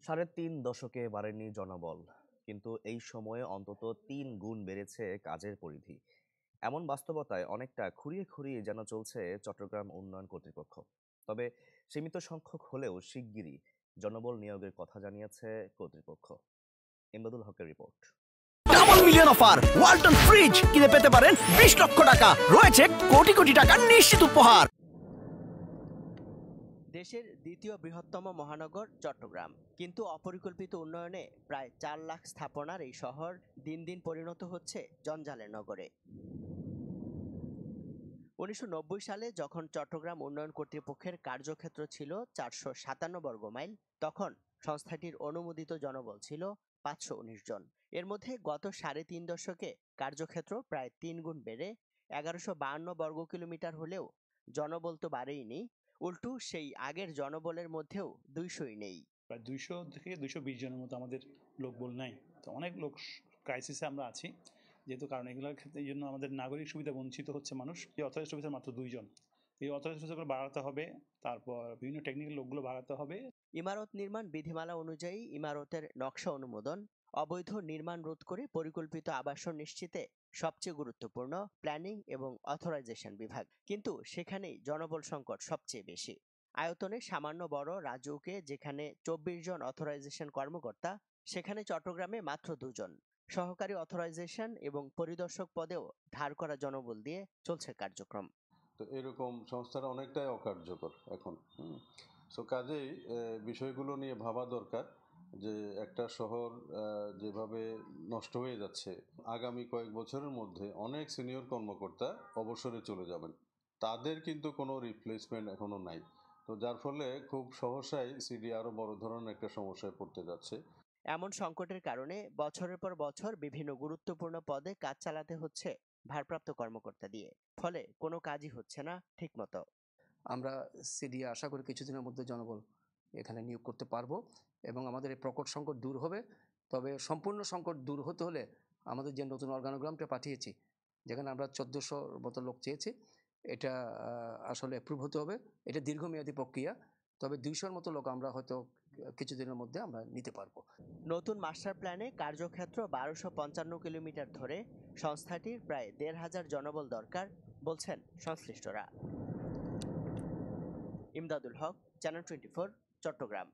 ৩.৫ দশকে বাড়েনি জনবল, কিন্তু এই সময়ে অন্তত ৩ গুণ বেড়েছে কাজের পরিধি। এমন বাস্তবতায় অনেকটা খুঁড়িয়ে খুঁড়িয়ে যেন চলছে চট্টগ্রাম উন্নয়ন কর্তৃপক্ষ। তবে সীমিত সংখ্যক হলেও শিগগিরই জনবল নিয়োগের কথা জানিয়েছে কর্তৃপক্ষ। ইমদাদুল হকের report. Double million offer Walton fridge কিনে পেতে পারেন ২০ লক্ষ টাকা, রয়েছে কোটি কোটি টাকার নিশ্চিত উপহার। দেশের দ্বিতীয় বৃহত্তম মহানগর চট্টগ্রাম, কিন্তু অপরিকল্পিত উন্নয়নে প্রায় ৪ লাখ স্থাপনার এই শহর দিন দিন পরিণত হচ্ছে জঞ্জালের নগরে। ১৯৯০ সালে যখন চট্টগ্রাম উন্নয়ন কর্তৃপক্ষের কার্যক্ষেত্র ছিল ৪৫৭ বর্গ মাইল, তখন সংস্থাটির অনুমোদিত জনবল ছিল ৫১৯ জন। এর মধ্যে গত ৩.৫ দশকে কার্যক্ষেত্র প্রায় ৩ গুণ বেড়ে ১১৫২ বর্গ কিলোমিটার হলেও জনবল তো বাড়েইনি, উল্টো সেই আগের জনবলের মধ্যেও ২০০ই নেই। প্রায় ২০০ থেকে ২২০ জনের মতো আমাদের লোকবল নাই। তো অনেক লোক ক্রাইসিসে আমরা আছি, যেহেতু কারণ এগুলোর ক্ষেত্রে এই জন্য আমাদের নাগরিক সুবিধা বঞ্চিত হচ্ছে মানুষ। এই অথরাইজড অফিসার মাত্র ২ জন। এই অথরাইজড অফিসারগুলো বাড়াতে হবে, তারপর বিভিন্ন টেকনিক্যাল লোকগুলো বাড়াতে হবে। ইমারত নির্মাণ বিধিমালা অনুযায়ী ইমারতের নকশা অনুমোদন, অবৈধ নির্মাণ রোধ করে পরিকল্পিত আবাসন নিশ্চিতে সবচেয়ে গুরুত্বপূর্ণ প্ল্যানিং এবং অথরাইজেশন বিভাগ, কিন্তু সেখানেই জনবল সংকট সবচেয়ে বেশি। আয়তনে সামান্য বড় রাজউকে যেখানে ২৪ জন অথরাইজেশন কর্মকর্তা, সেখানে চট্টগ্রামে মাত্র ২ জন। সহকারী অথরাইজেশন এবং পরিদর্শক পদেও ধার করা জনবল দিয়ে চলছে কার্যক্রম। তো এরকম সংস্থাটা অনেকটাই অকার্যকর এখন। সো কাজেই বিষয়গুলো নিয়ে ভাবা দরকার যে একটা শহর যেভাবে নষ্ট হয়ে যাচ্ছে, আগামী কয়েক বছরের মধ্যে অনেক সিনিয়র কর্মকর্তা অবসরে চলে যাবেন, তাদের কিন্তু কোনো রিপ্লেসমেন্ট এখনো নাই। তো যার ফলে খুব সহসাই সিডি আরো বড় ধরনের একটা সমস্যায় পড়তে যাচ্ছে। এমন সংকটের কারণে বছরের পর বছর বিভিন্ন গুরুত্বপূর্ণ পদে কাজ চালাতে হচ্ছে ভারপ্রাপ্ত কর্মকর্তা দিয়ে, ফলে কোনো কাজই হচ্ছে না ঠিকমতো। আমরা সিডি আশা করি কিছুদিনের মধ্যে জনবল এখানে নিয়োগ করতে পারবো এবং আমাদের এই প্রকট সংকট দূর হবে। তবে সম্পূর্ণ সংকট দূর হতে হলে আমাদের যে নতুন অর্গানোগ্রামটা পাঠিয়েছি, যেখানে আমরা ১৪০০ মতো লোক চেয়েছি, এটা আসলে অ্যাপ্রুভ হতে হবে। এটা দীর্ঘমেয়াদী প্রক্রিয়া, তবে ২০০-র মতো লোক আমরা হয়তো কিছুদিনের মধ্যে আমরা নিতে পারবো। নতুন মাস্টার প্ল্যানে কার্যক্ষেত্র ১২৫৫ কিলোমিটার ধরে সংস্থাটির প্রায় ১৫০০ জনবল দরকার বলছেন সংশ্লিষ্টরা। ইমদাদুল হক, চ্যানেল 24, চট্টগ্রাম।